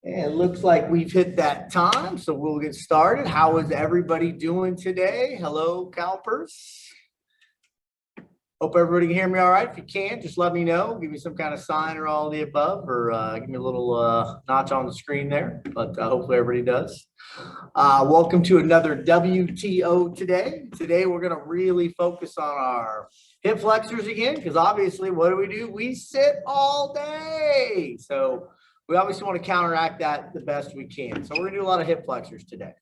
And it looks like we've hit that time, so we'll get started. How is everybody doing today? Hello, CalPERS. Hope everybody can hear me all right. If you can, just let me know. Give me some kind of sign or all of the above, or give me a little notch on the screen there, but hopefully everybody does. Welcome to another WTO today. Today, we're going to really focus on our hip flexors again, because obviously, what do? We sit all day. So we obviously want to counteract that the best we can. So we're going to do a lot of hip flexors today.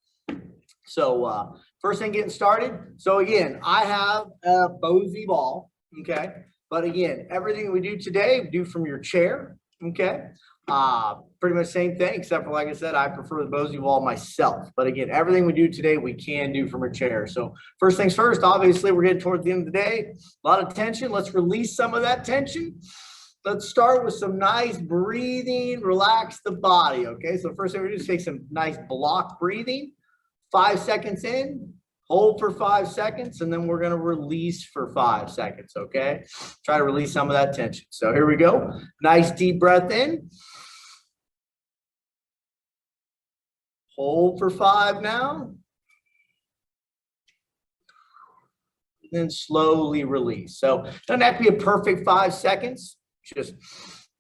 So first thing getting started. So again, I have a Bosey ball, okay? But again, everything we do today, we do from your chair, okay? Pretty much same thing, except for, like I said, I prefer the Bosey ball myself. But again, everything we do today, we can do from a chair. So first things first, obviously, we're getting towards the end of the day. A lot of tension. Let's release some of that tension. Let's start with some nice breathing, relax the body, okay? So first thing we do is take some nice block breathing. 5 seconds in, hold for 5 seconds, and then we're going to release for 5 seconds, okay? Try to release some of that tension. So here we go. Nice deep breath in. Hold for 5 now. Then slowly release. So it doesn't have to be a perfect 5 seconds. Just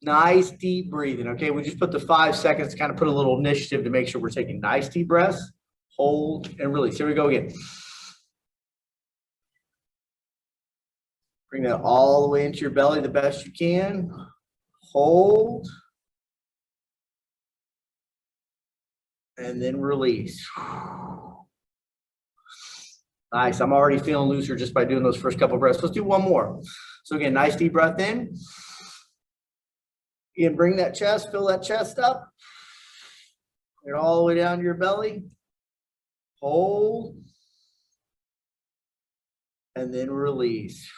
nice deep breathing, okay? We just put the 5 seconds to kind of put a little initiative to make sure we're taking nice deep breaths. Hold and release. Here we go again. Bring that all the way into your belly the best you can. Hold. And then release. Nice. I'm already feeling looser just by doing those first couple of breaths. Let's do one more. So again, nice deep breath in. Again, bring that chest, fill that chest up. Get all the way down to your belly. Hold. And then release.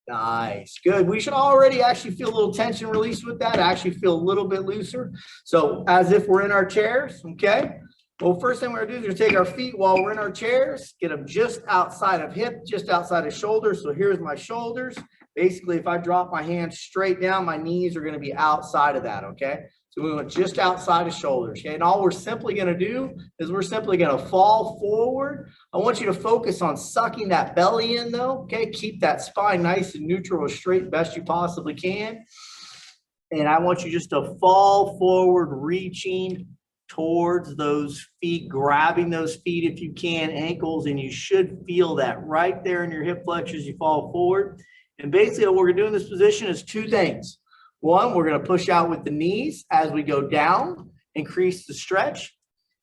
Nice. Good. We should already actually feel a little tension release with that. Actually feel a little bit looser. So as if we're in our chairs, okay? Well, first thing we're going to do is we're going to take our feet while we're in our chairs, get them just outside of hip, just outside of shoulder. So here's my shoulders. Basically, if I drop my hands straight down, my knees are going to be outside of that, okay? So we went just outside of shoulders, okay? And all we're simply going to do is we're simply going to fall forward. I want you to focus on sucking that belly in, though, okay? Keep that spine nice and neutral or straight best you possibly can. And I want you just to fall forward, reaching towards those feet, grabbing those feet if you can, ankles, and you should feel that right there in your hip flexors you fall forward. And basically what we're going to do in this position is two things. One, we're going to push out with the knees as we go down, increase the stretch.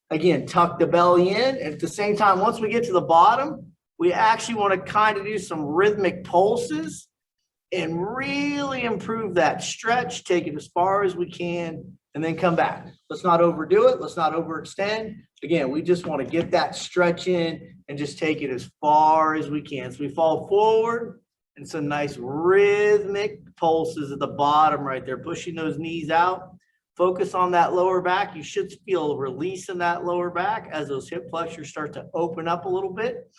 Again, tuck the belly in. And at the same time, once we get to the bottom, we actually want to kind of do some rhythmic pulses and really improve that stretch, take it as far as we can, and then come back. Let's not overdo it. Let's not overextend. Again, we just want to get that stretch in and just take it as far as we can. So we fall forward. And some nice rhythmic pulses at the bottom right there, pushing those knees out. Focus on that lower back. You should feel a release in that lower back as those hip flexors start to open up a little bit.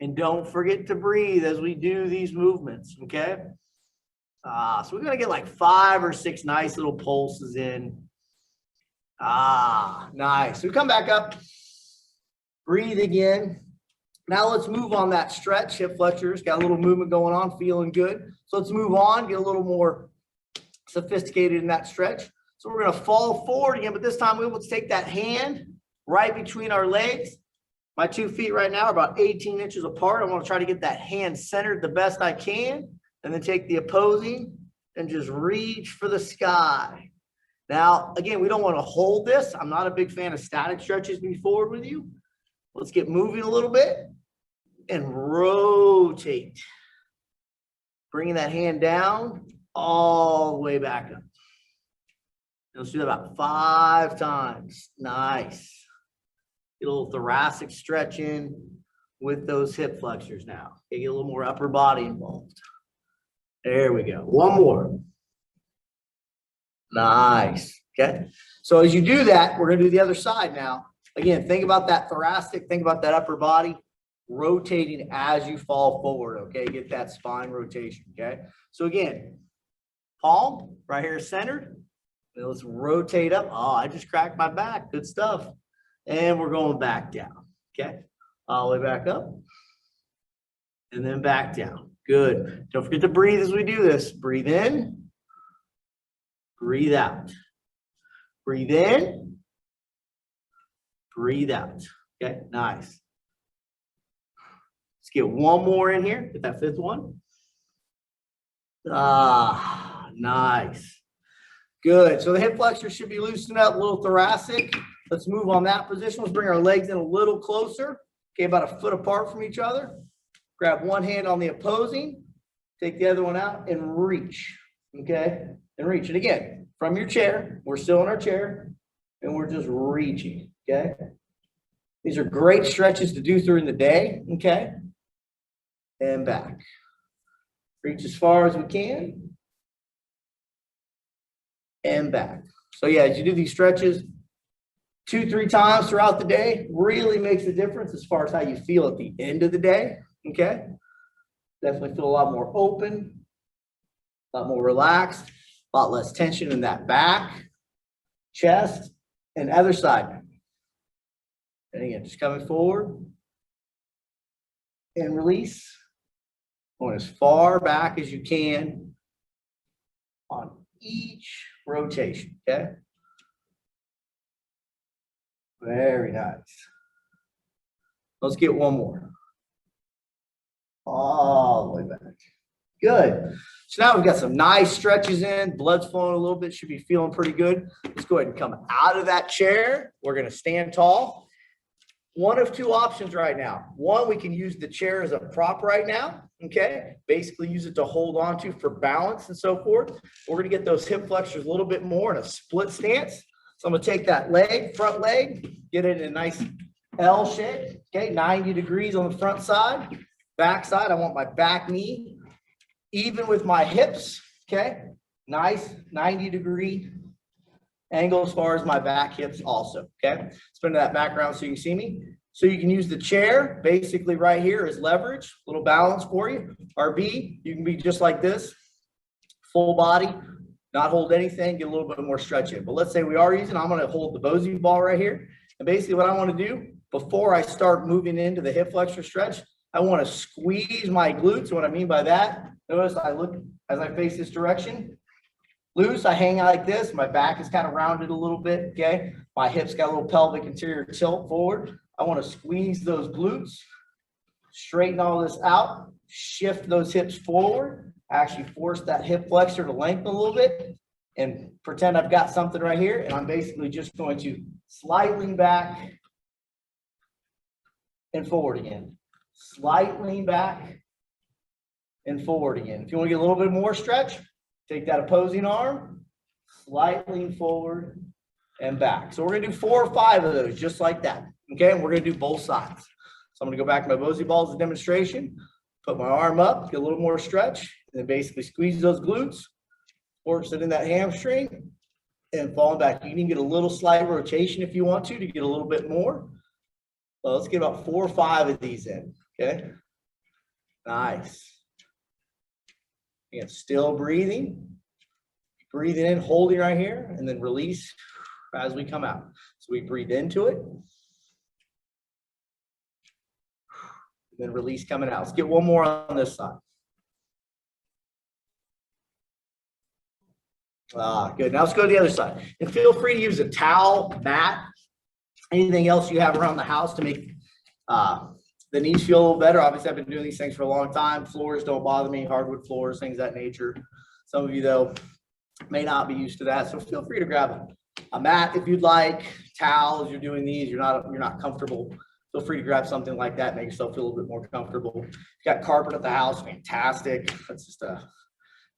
And don't forget to breathe as we do these movements, okay? So we're going to get like 5 or 6 nice little pulses in. Nice. We come back up. Breathe again. Now let's move on that stretch, hip flexors, got a little movement going on, feeling good. So let's move on, get a little more sophisticated in that stretch. So we're going to fall forward again, but this time let's take that hand right between our legs. My 2 feet right now are about 18 inches apart. I want to try to get that hand centered the best I can, and then take the opposing and just reach for the sky. Now, again, we don't want to hold this. I'm not a big fan of static stretches moving forward with you. Let's get moving a little bit. And rotate. Bringing that hand down all the way back up. Let's do that about 5 times. Nice. Get a little thoracic stretch in with those hip flexors now. Okay, get a little more upper body involved. There we go. One more. Nice. Okay. So as you do that, we're going to do the other side now. Again, think about that thoracic, think about that upper body. Rotating as you fall forward, okay? Get that spine rotation, okay? So again, palm right here centered, And let's rotate up. Oh, I just cracked my back. Good stuff. And we're going back down. Okay. All the way back up. And then back down. Good. Don't forget to breathe as we do this. Breathe in. Breathe out. Breathe in. Breathe out. Okay, nice. Let's get one more in here. Get that fifth one. Ah, nice. Good. So the hip flexors should be loosened up, a little thoracic. Let's move on that position. Let's bring our legs in a little closer. Okay, about a foot apart from each other. Grab one hand on the opposing. Take the other one out and reach. Okay, and reach. And again, from your chair, we're still in our chair, and we're just reaching. Okay. These are great stretches to do during the day. Okay. And back. Reach as far as we can. And back. So yeah, as you do these stretches 2-3 times throughout the day, really makes a difference as far as how you feel at the end of the day. Okay. Definitely feel a lot more open, a lot more relaxed, a lot less tension in that back, chest, and other side. And again, just coming forward and release. Going as far back as you can on each rotation, okay? Very nice. Let's get one more. All the way back. Good. So now we've got some nice stretches in. Blood's flowing a little bit. Should be feeling pretty good. Let's go ahead and come out of that chair. We're going to stand tall. One of two options right now. One, we can use the chair as a prop right now. Okay. Basically use it to hold on to for balance and so forth. We're going to get those hip flexors a little bit more in a split stance. So I'm going to take that leg, front leg, get it in a nice L shape. Okay. 90 degrees on the front side. Back side, I want my back knee even with my hips. Okay. Nice 90-degree angle as far as my back hips also. Okay. Spin that background so you can see me. So you can use the chair basically right here as leverage, a little balance for you. Or B, you can be just like this, full body, not hold anything, get a little bit more stretch in. But let's say we are using, I'm going to hold the Bosey ball right here. And basically what I want to do before I start moving into the hip flexor stretch, I want to squeeze my glutes. What I mean by that, notice I look as I face this direction. Loose, I hang out like this. My back is kind of rounded a little bit, okay? My hips got a little pelvic interior tilt forward. I want to squeeze those glutes, straighten all this out, shift those hips forward, actually force that hip flexor to lengthen a little bit, and pretend I've got something right here, and I'm basically just going to slight lean back and forward again. Slight lean back and forward again. If you want to get a little bit more stretch, take that opposing arm, slight lean forward and back. So we're going to do 4 or 5 of those just like that. Okay, and we're going to do both sides. So I'm going to go back to my Bosey ball as a demonstration, put my arm up, get a little more stretch, and then basically squeeze those glutes, force it in that hamstring, and fall back. You can get a little slight rotation if you want to get a little bit more. Well, let's get about 4 or 5 of these in. Okay, nice. Again, still breathing. Breathing in, holding right here, and then release as we come out. So we breathe into it. Then release coming out. Let's get one more on this side. Good. Now let's go to the other side. And feel free to use a towel, mat, anything else you have around the house to make the knees feel a little better. Obviously, I've been doing these things for a long time. Floors don't bother me, hardwood floors, things of that nature. Some of you, though, may not be used to that. So feel free to grab a mat if you'd like, towels. You're doing these, you're not comfortable. Feel free to grab something like that, make yourself feel a little bit more comfortable. If you got carpet at the house, fantastic. That's just a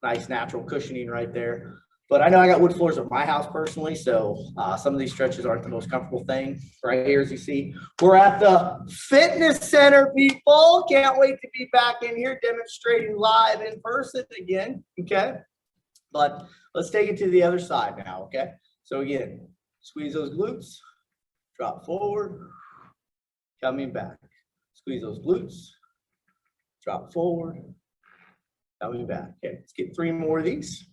nice natural cushioning right there. But I know I got wood floors at my house personally, so some of these stretches aren't the most comfortable thing. Right here, as you see, we're at the fitness center, people. Can't wait to be back in here demonstrating live in person again, okay? But let's take it to the other side now, okay? So again, squeeze those glutes, drop forward, coming back. Squeeze those glutes, drop forward, coming back. Okay, let's get 3 more of these.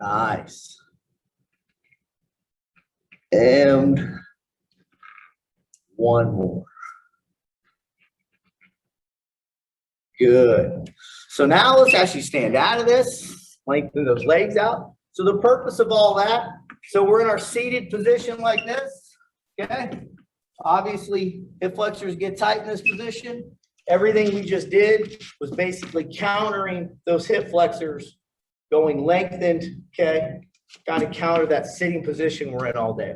Nice. And one more. Good. So now let's actually stand out of this, lengthen those legs out. So the purpose of all that, so we're in our seated position like this, okay? Obviously, hip flexors get tight in this position. Everything we just did was basically countering those hip flexors going lengthened, okay? Kind of counter that sitting position we're in all day.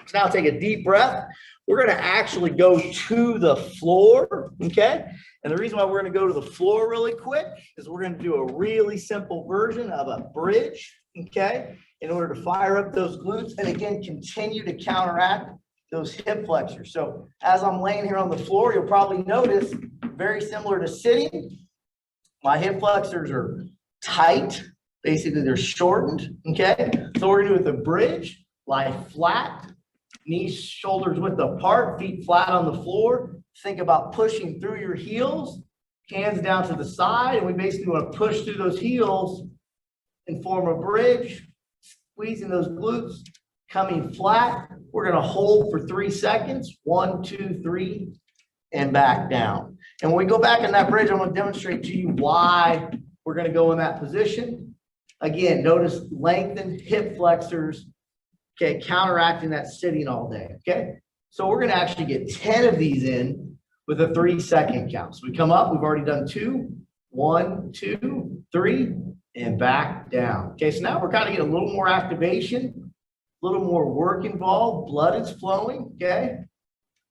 So now take a deep breath. We're going to actually go to the floor, okay? And the reason why we're going to go to the floor really quick is we're going to do a really simple version of a bridge, okay? In order to fire up those glutes and again, continue to counteract those hip flexors. So as I'm laying here on the floor, you'll probably notice very similar to sitting, my hip flexors are tight. Basically, they're shortened, okay? So we're gonna do with a bridge, lie flat, knees, shoulders width apart, feet flat on the floor. Think about pushing through your heels, hands down to the side, and we basically want to push through those heels and form a bridge, squeezing those glutes, coming flat. We're going to hold for 3 seconds, 1, 2, 3, and back down. And when we go back in that bridge, I'm going to demonstrate to you why we're going to go in that position. Again, notice lengthened hip flexors, okay, counteracting that sitting all day, okay? So we're going to actually get 10 of these in with a 3-second count. So we come up, we've already done 2, 1, 2, 3, and back down. Okay, so now we're kind of getting a little more activation, a little more work involved, blood is flowing, okay?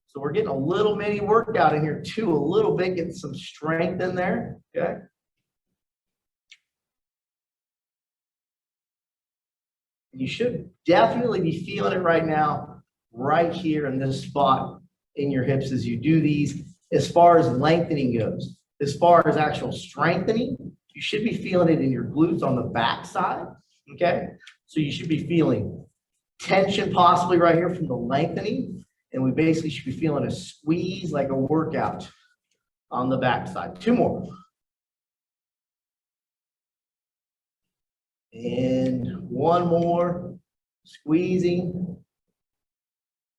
So we're getting a little mini workout in here too, a little bit, getting some strength in there, okay? You should definitely be feeling it right now, right here in this spot in your hips as you do these. As far as lengthening goes, as far as actual strengthening, you should be feeling it in your glutes on the back side, okay? So you should be feeling tension possibly right here from the lengthening, and we basically should be feeling a squeeze like a workout on the back side. 2 more. And 1 more, squeezing,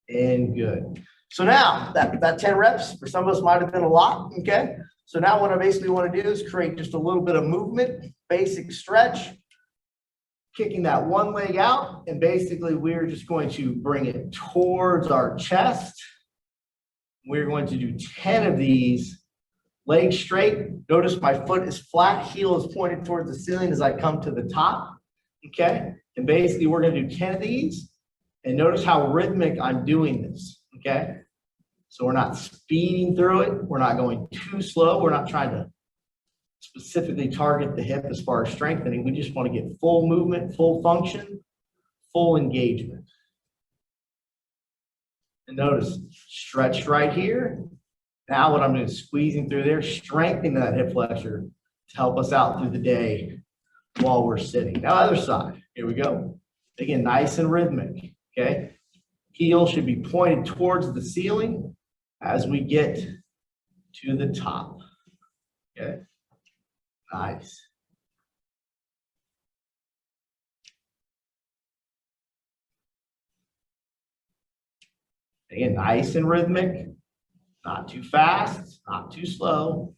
and good. So now that 10 reps for some of us might have been a lot, okay? So now what I basically want to do is create just a little bit of movement, basic stretch, kicking that one leg out, and basically we're just going to bring it towards our chest. We're going to do 10 of these, legs straight. Notice my foot is flat, heel is pointed towards the ceiling as I come to the top, okay? And basically we're going to do 10 of these, and notice how rhythmic I'm doing this, okay? So we're not speeding through it. We're not going too slow. We're not trying to specifically target the hip as far as strengthening. We just want to get full movement, full function, full engagement. And notice, stretched right here. Now what I'm doing is squeezing through there, strengthening that hip flexor to help us out through the day while we're sitting. Now other side, here we go. Again, nice and rhythmic, okay? Heel should be pointed towards the ceiling as we get to the top, okay? Nice. Again, nice and rhythmic, not too fast, not too slow.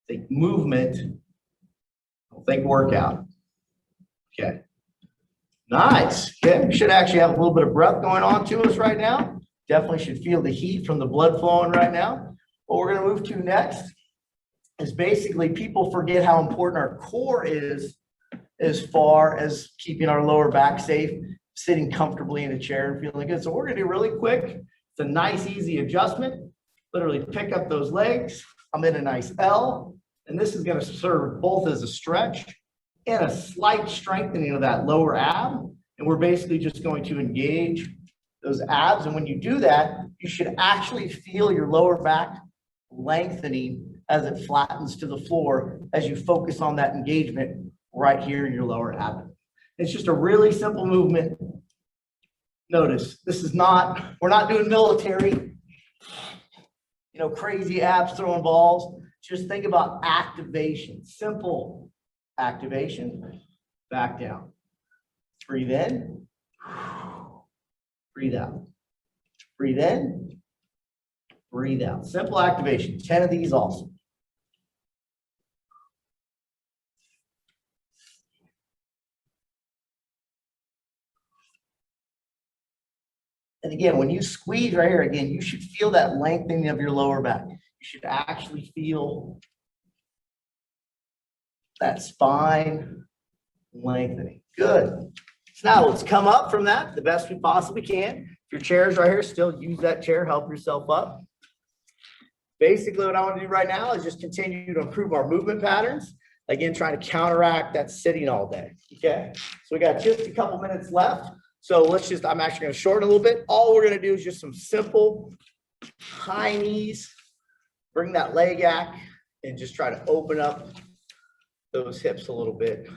Think movement, don't think workout. Okay. Nice. Okay, we should actually have a little bit of breath going on to us right now. Definitely should feel the heat from the blood flowing right now. What we're going to move to next is basically people forget how important our core is as far as keeping our lower back safe, sitting comfortably in a chair and feeling good. So we're going to do really quick. It's a nice, easy adjustment. Literally pick up those legs. I'm in a nice L, and this is going to serve both as a stretch and a slight strengthening of that lower ab. And we're basically just going to engage those abs. And when you do that, you should actually feel your lower back lengthening as it flattens to the floor as you focus on that engagement right here in your lower abdomen. It's just a really simple movement. Notice, this is not, we're not doing military, crazy abs throwing balls. Just think about activation, simple activation. back down. Breathe in, breathe out. Breathe in, breathe out. Simple activation, 10 of these also. And again, when you squeeze right here, again, you should feel that lengthening of your lower back. You should actually feel that spine lengthening. Good. So now let's come up from that the best we possibly can. If your chair is right here, still use that chair, help yourself up. Basically, what I want to do right now is just continue to improve our movement patterns. Again, trying to counteract that sitting all day. Okay, so we got just a couple minutes left. So I'm actually going to shorten a little bit. All we're going to do is just some simple high knees, bring that leg back, and just try to open up those hips a little bit.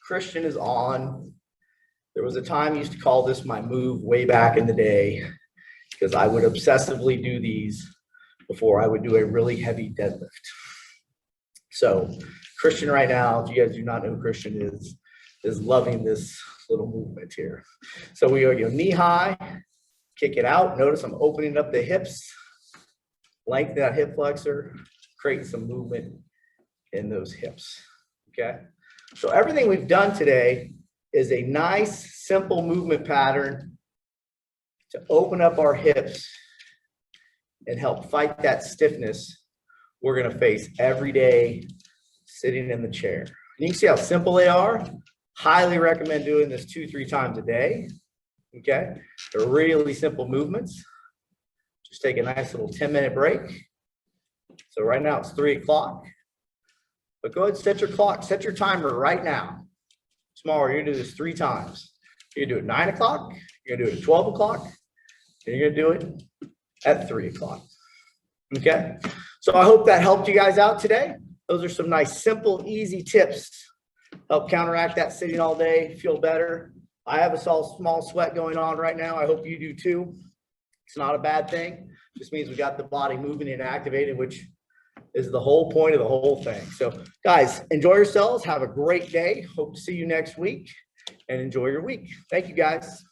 Christian is on. There was a time I used to call this my move way back in the day because I would obsessively do these before I would do a really heavy deadlift. So Christian right now, if you guys do not know who Christian is loving this little movement here. So we are knee high, kick it out. Notice I'm opening up the hips, lengthen that hip flexor, create some movement in those hips, okay? So everything we've done today is a nice, simple movement pattern to open up our hips and help fight that stiffness we're gonna face every day sitting in the chair. And you can see how simple they are. Highly recommend doing this 2-3 times a day, okay? They're really simple movements. Just take a nice little 10-minute break. So right now it's 3 o'clock, but go ahead and set your clock, set your timer right now. Tomorrow you're gonna do this 3 times. You're gonna do it 9 o'clock, you're gonna do it at 12 o'clock, and you're gonna do it at 3 o'clock, okay? So I hope that helped you guys out today. Those are some nice, simple, easy tips. Help counteract that sitting all day, feel better. I have a small sweat going on right now. I hope you do too. It's not a bad thing. It just means we got the body moving and activated, which is the whole point of the whole thing. So guys, enjoy yourselves. Have a great day. Hope to see you next week and enjoy your week. Thank you guys.